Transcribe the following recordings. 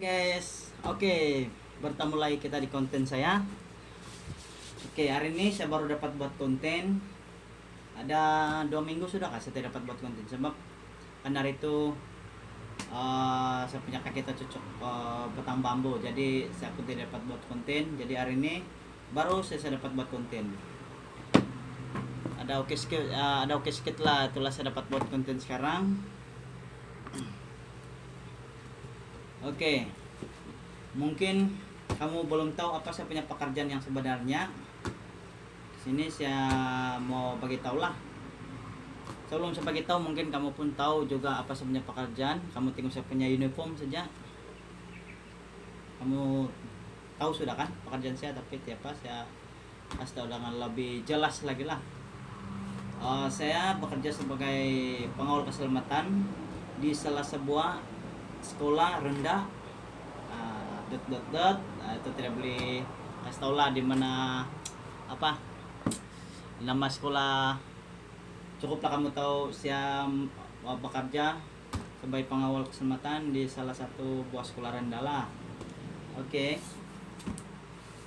guys, oke, bertemu lagi kita di konten saya. Oke, hari ini saya baru dapat buat konten. Ada 2 minggu sudah saya tidak dapat buat konten sebab kan hari itu saya punya kaki tercocok batang bambu, jadi saya pun tidak dapat buat konten. Jadi hari ini baru saya dapat buat konten. Ada oke sedikit lah, itulah saya dapat buat konten sekarang. Oke, mungkin kamu belum tahu apa saya punya pekerjaan yang sebenarnya. Di sini saya mau bagi tahu lah. Sebelum saya bagi tahu, mungkin kamu pun tahu juga apa saya punya pekerjaan. Kamu tengok saya punya uniform saja. Kamu tahu sudah kan pekerjaan saya, tapi tiap saya kasih tahu dengan lebih jelas lagi lah. Saya bekerja sebagai pengawal keselamatan di salah sebuah sekolah rendah. Itu tidak boleh kasih tahu lah di mana apa nama sekolah. Cukuplah kamu tahu saya bekerja sebagai pengawal keselamatan di salah satu buah sekolah rendah lah. Oke,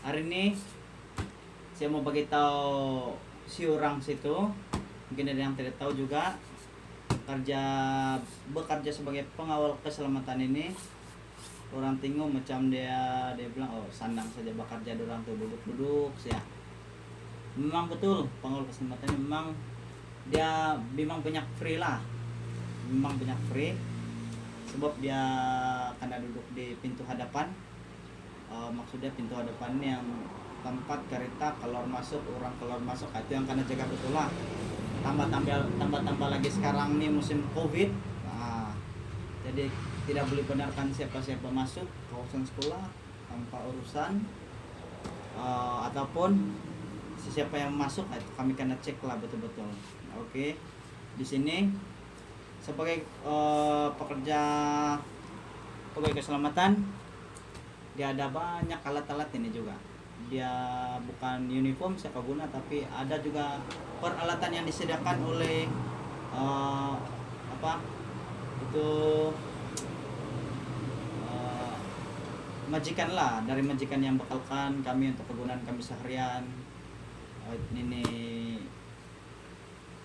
hari ini saya mau bagi tahu si orang situ. Mungkin ada yang tidak tahu juga, bekerja sebagai pengawal keselamatan ini. Orang tengok macam dia bilang sandang saja bekerja, orang tuh duduk ya. Memang betul pengawal keselamatan ini memang banyak free lah, memang banyak free sebab dia karena duduk di pintu hadapan. Maksudnya pintu hadapan ini yang tempat kereta keluar masuk, orang keluar masuk, itu yang kena jaga betul lah. Tambah lagi sekarang nih musim COVID. Jadi tidak boleh benarkan siapa-siapa masuk kawasan sekolah tanpa urusan, ataupun siapa yang masuk itu kami kena cek lah betul-betul. Oke, di sini sebagai pekerja pegawai keselamatan, dia ada banyak alat-alat ini juga. Dia bukan uniform siapa guna, tapi ada juga peralatan yang disediakan oleh majikan lah, dari majikan yang bekalkan kami untuk kegunaan kami seharian. Ini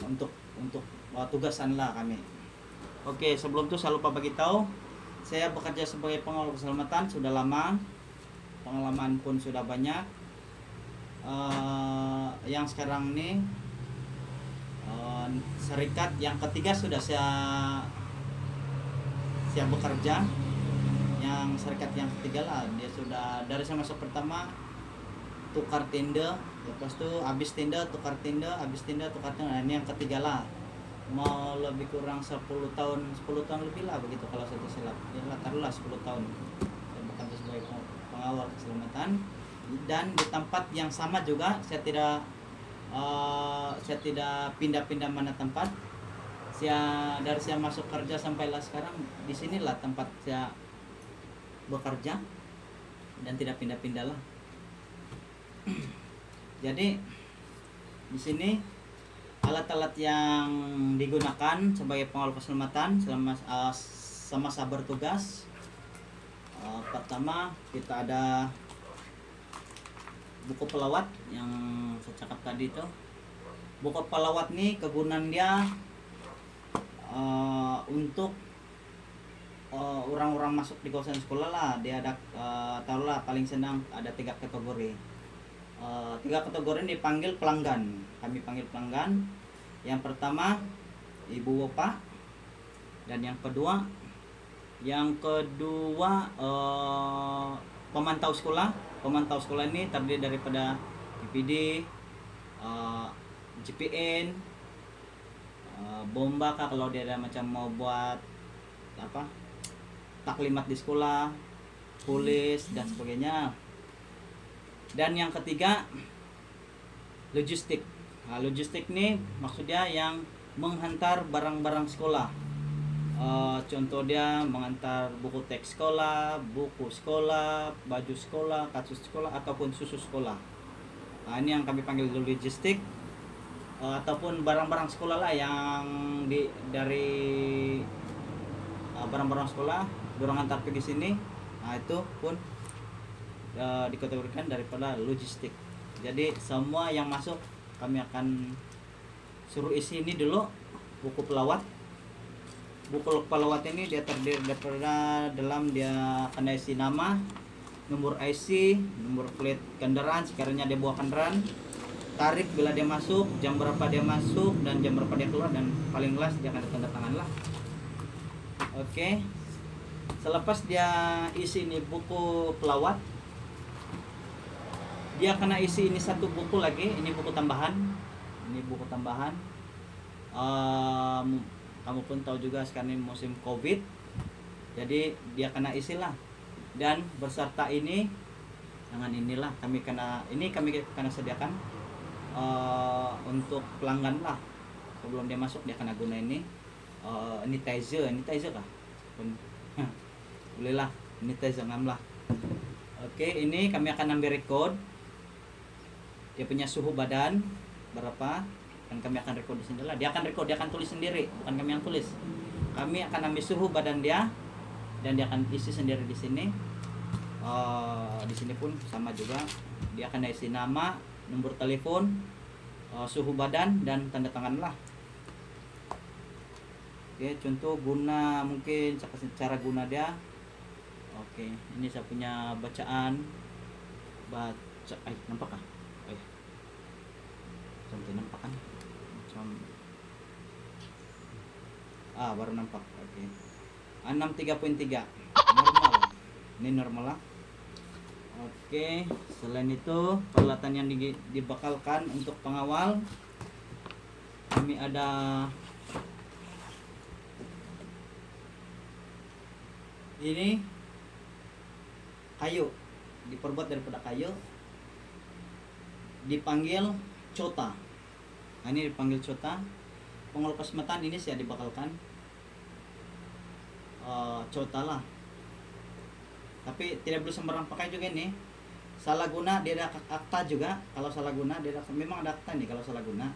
untuk tugasan lah kami. Oke, sebelum itu saya lupa bagi tahu, saya bekerja sebagai pengawal keselamatan sudah lama, pengalaman pun sudah banyak. Yang sekarang ini serikat yang ketiga sudah saya bekerja. Yang serikat yang ketiga lah, dia sudah dari saya masuk pertama tukar tenda, lepas itu habis tenda tukar tenda, habis tenda tukar tenda. Nah, ini yang ketiga lah, mau lebih kurang 10 tahun lebih lah begitu kalau saya silap ya, taruhlah 10 tahun saya bekerja sebagai pengawal keselamatan. Dan di tempat yang sama juga saya tidak pindah-pindah mana tempat. Dari saya masuk kerja sampai lah sekarang di sinilah tempat saya bekerja dan tidak pindah-pindah lah. Jadi di sini alat-alat yang digunakan sebagai pengawal keselamatan selama masa bertugas. Pertama kita ada buku pelawat yang saya cakap tadi itu. Buku pelawat nih kegunaan dia untuk orang-orang masuk di kawasan sekolah lah. Dia ada taruhlah paling senang ada 3 kategori. 3 kategori ini dipanggil pelanggan. Kami panggil pelanggan. Yang pertama ibu bapak, dan yang kedua pemantau sekolah. Pemantau sekolah ini terdiri daripada PPD, GPN, bomba kah kalau dia ada macam mau buat taklimat di sekolah, polis dan sebagainya. Dan yang ketiga logistik. Logistik nih maksudnya yang menghantar barang-barang sekolah. Contoh dia mengantar buku teks sekolah, buku sekolah, baju sekolah, kartu sekolah ataupun susu sekolah. Ini yang kami panggil logistik. Ataupun barang-barang sekolah lah yang dari barang-barang sekolah dorong antar pergi sini Nah itu pun dikategorikan daripada logistik. Jadi semua yang masuk kami akan suruh isi ini dulu, buku pelawat. Buku pelawat ini dia terdiri daripada dalam dia akan isi nama, nomor IC, nomor plate kendaraan sekiranya dia bawa kendaraan, tarikh bila dia masuk, jam berapa dia masuk, dan jam berapa dia keluar, dan paling last dia akan tanda tangan lah. Oke. Selepas dia isi ini buku pelawat, dia kena isi ini satu buku lagi, ini buku tambahan. Ini buku tambahan. Kamu pun tahu juga sekarang ini musim Covid. Jadi dia kena isilah. Dan beserta ini dengan inilah kami kena sediakan untuk pelanggan lah. Sebelum dia masuk dia kena guna ini sanitizer kah? Bolehlah, sanitizer ngam lah. Oke, ini kami akan ambil record dia punya suhu badan berapa, dan kami akan record di sini lah. Dia akan record, dia akan tulis sendiri, bukan kami yang tulis. Kami akan ambil suhu badan dia dan dia akan isi sendiri di sini. Di sini pun sama juga, dia akan isi nama, nomor telepon, suhu badan, dan tanda tangan lah. Oke, contoh guna, mungkin cara guna dia. Oke, ini saya punya bacaan. Nampak kah? Contoh nampak kan? Baru nampak. Oke. 63.3. Normal. Ini normal lah. Oke, selain itu peralatan yang dibakalkan untuk pengawal, kami ada ini kayu, diperbuat daripada kayu, dipanggil cota. Nah, ini dipanggil cota. Pengawal keselamatan ini saya dibakalkan cota lah. Tapi tidak boleh sembarang pakai juga ini. Salah guna dia ada akta juga. Kalau salah guna dia ada, memang ada akta nih kalau salah guna.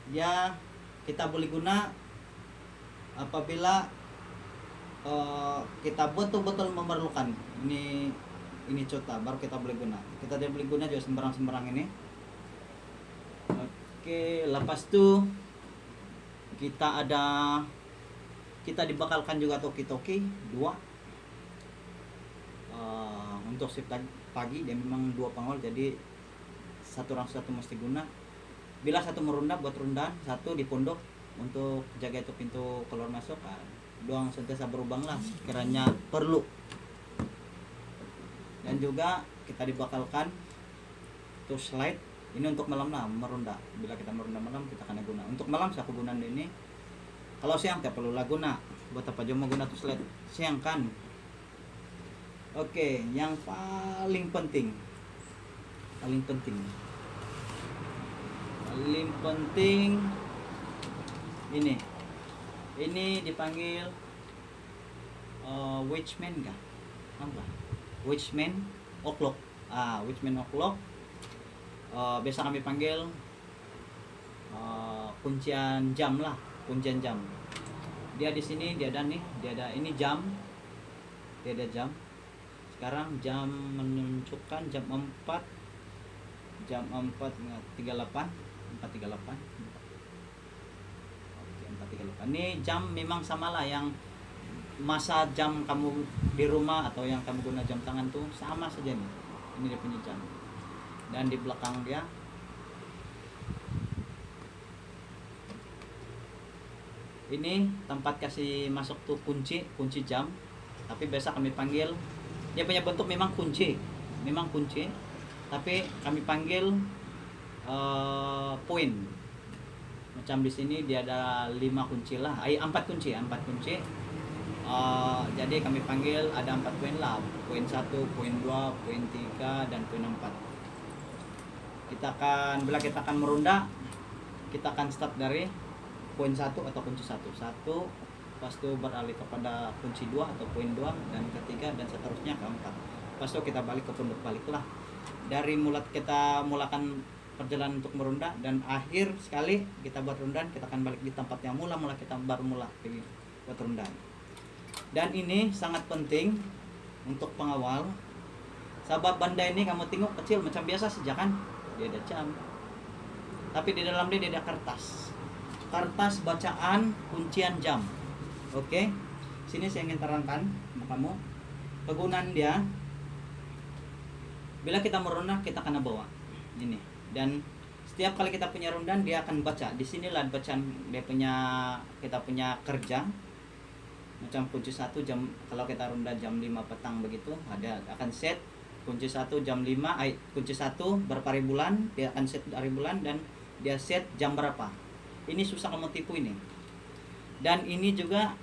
Ya kita boleh guna apabila kita betul-betul memerlukan. Ini cota baru kita boleh guna. Kita tidak boleh guna juga sembarang-sembarang ini. Oke, lepas itu kita dibakalkan juga toki-toki 2. Untuk shift pagi dia memang 2 pengawal, jadi satu mesti guna. Bila satu merunda buat rundaan, satu di pondok untuk jaga itu pintu keluar masuk. Doang sentiasa berubah lah kiranya perlu. Dan juga kita dibakalkan tuh slide ini untuk malam lah, merunda. Bila kita merunda malam kita akan guna. Untuk malam saya gunakan ini. Kalau siang tidak perlu lah guna. Buat apa cuma guna tuh slide siang kan. Oke, yang paling penting ini dipanggil watchman kah? Apa? Watchman o'clock. Watchman o'clock. Biasa kami panggil kuncian jam lah, kuncian jam. Dia di sini dia ada ini jam. Dia ada jam. Sekarang jam menunjukkan jam 4.38. 4.38. Oke, 4.38. Ini jam memang samalah yang masa jam kamu di rumah atau yang kamu guna jam tangan tuh sama saja nih. Ini dia punya jam. Dan di belakang dia ini tempat kasih masuk tuh kunci jam. Tapi biasa kami panggil, dia punya bentuk memang kunci, tapi kami panggil poin. Macam di sini dia ada 5 kunci lah, 4 kunci. Jadi kami panggil ada 4 poin lah, poin 1, poin 2, poin 3, dan poin 4. Bila kita akan merunda, kita akan start dari poin 1 atau kunci 1, pas itu beralih kepada kunci 2 atau poin 2, dan ketiga, dan seterusnya ke 4. Pas itu kita balik ke pondok balik lah. Dari kita mulakan perjalanan untuk merunda, dan akhir sekali kita buat rundaan, kita akan balik di tempat yang mula kita baru pergi buat rundaan. Dan ini sangat penting untuk pengawal. Sabab banda ini kamu tengok kecil macam biasa saja kan, dia ada jam, tapi di dalam dia ada kertas bacaan kuncian jam. Oke, sini saya ingin terangkan sama kamu kegunaan dia. Bila kita meronda kita akan bawa ini, dan setiap kali kita punya rundan dia akan baca. Di sinilah bacaan dia punya, kita punya kerja. Macam kunci 1 jam, kalau kita ronda jam 5 petang begitu, ada akan set kunci 1 jam 5, kunci 1 berapa hari bulan, dia akan set hari bulan dan dia set jam berapa. Ini susah kamu tipu ini. Dan ini juga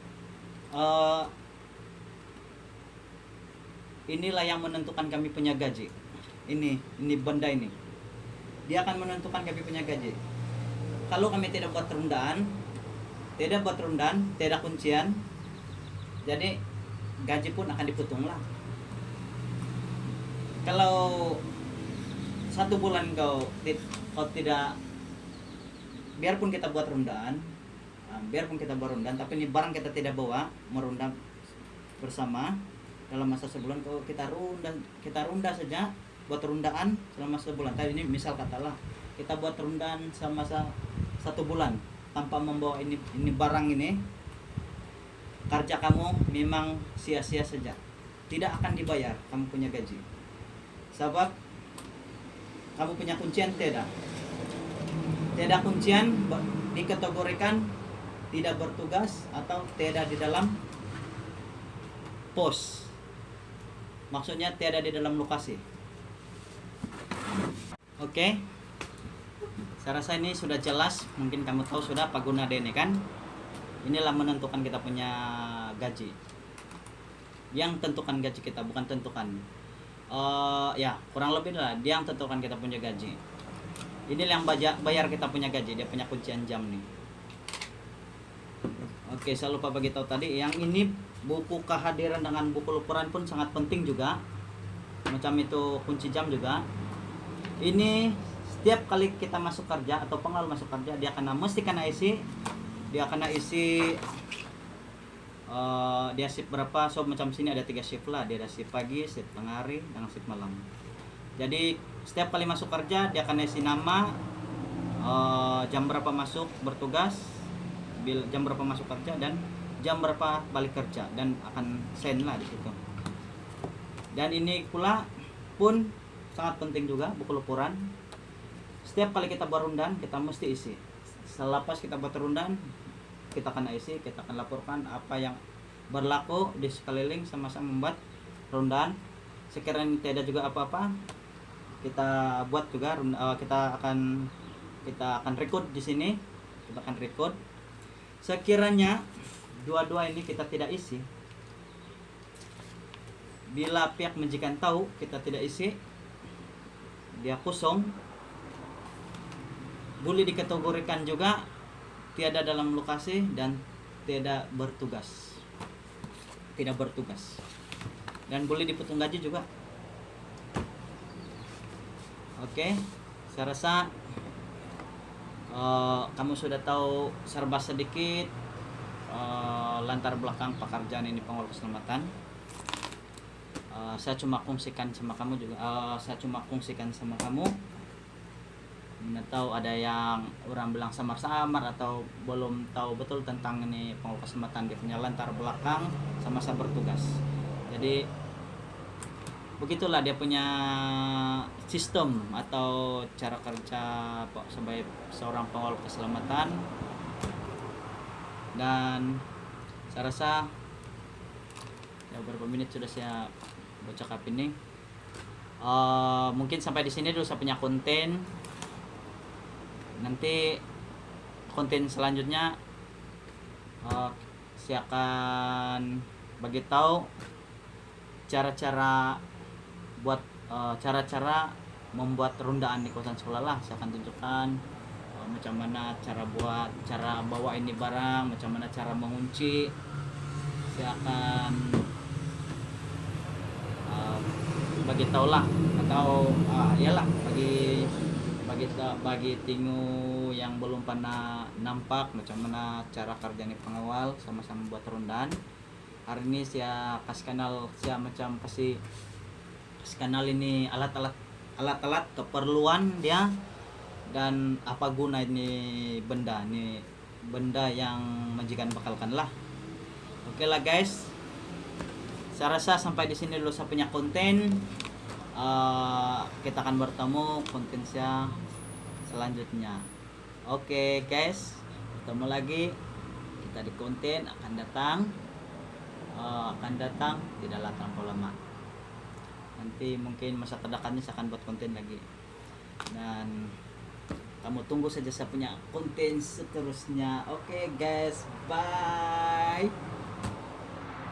inilah yang menentukan kami punya gaji. Ini benda ini. Dia akan menentukan kami punya gaji. Kalau kami tidak buat rundaan, tidak kuncian, jadi gaji pun akan dipotong lah. Kalau 1 bulan kau tidak, biarpun kita buat rundaan, tapi ini barang kita tidak bawa, merunda bersama dalam masa sebulan. Kalau kita runda saja, buat rundaan selama sebulan. Tadi ini misal katalah kita buat rundaan selama 1 bulan tanpa membawa ini barang ini, kerja kamu memang sia-sia saja, tidak akan dibayar kamu punya gaji. Sebab kamu punya kuncian tidak kuncian, dikategorikan tidak bertugas atau tidak di dalam pos, maksudnya tidak di dalam lokasi. Oke, saya rasa ini sudah jelas. Mungkin kamu tahu sudah apa guna ini kan. Inilah menentukan kita punya gaji. Yang tentukan gaji kita, bukan tentukan. Ya kurang lebih lah dia yang tentukan kita punya gaji. Ini yang bayar kita punya gaji, dia punya kuncian jam nih. Oke, saya lupa bagi tahu tadi. Yang ini buku kehadiran dengan buku laporan pun sangat penting juga. Macam itu kunci jam juga. Ini setiap kali kita masuk kerja atau pengawal masuk kerja, dia mesti kena isi. Dia kena isi dia shift berapa. So macam sini ada 3 shift lah. Dia ada shift pagi, shift tengah hari, dan shift malam. Jadi setiap kali masuk kerja dia akan isi nama, jam berapa masuk bertugas, jam berapa masuk kerja, dan jam berapa balik kerja, dan akan send lah di situ. Dan ini pula pun sangat penting juga, buku laporan. Setiap kali kita buat rundan kita mesti isi. Selepas kita buat rundan kita akan isi, kita akan laporkan apa yang berlaku di sekeliling, sama-sama membuat rundan. Sekiranya tidak juga apa-apa, kita buat juga kita akan record di sini. Kita akan record. Sekiranya dua-dua ini kita tidak isi, bila pihak majikan tahu kita tidak isi, dia kosong, boleh dikategorikan juga tiada dalam lokasi dan tidak bertugas, dan boleh dipotong gaji juga. Oke, saya rasa kamu sudah tahu serba sedikit latar belakang pekerjaan ini, pengawal keselamatan. Saya cuma kongsikan sama kamu juga. Mana tahu ada yang orang bilang samar-samar atau belum tahu betul tentang ini pengawal keselamatan, dia punya latar belakang sama-sama bertugas. Jadi begitulah dia punya sistem atau cara kerja sebagai seorang pengawal keselamatan. Dan saya rasa ya beberapa menit sudah saya bercakap ini. Mungkin sampai di sini dulu saya punya konten. Nanti konten selanjutnya saya akan bagi tahu cara-cara buat cara-cara membuat rundaan di kawasan sekolah lah. Saya akan tunjukkan macam mana cara bawa ini barang, macam mana cara mengunci. Saya akan bagi tahu lah, atau iyalah bagi tingu yang belum pernah nampak macam mana cara kerja ini pengawal sama-sama buat rundaan. hari ini saya kasih kanal, saya macam kasih kanal ini alat-alat keperluan dia, dan apa guna ini benda yang majikan bakalkan lah. Oke lah guys, saya rasa sampai di sini dulu saya punya konten. Kita akan bertemu konten saya selanjutnya. Oke guys, ketemu lagi kita di konten akan datang tidaklah terlampau lama. Nanti mungkin masa terdekatnya saya akan buat konten lagi, dan kamu tunggu saja saya punya konten seterusnya. Oke guys, bye.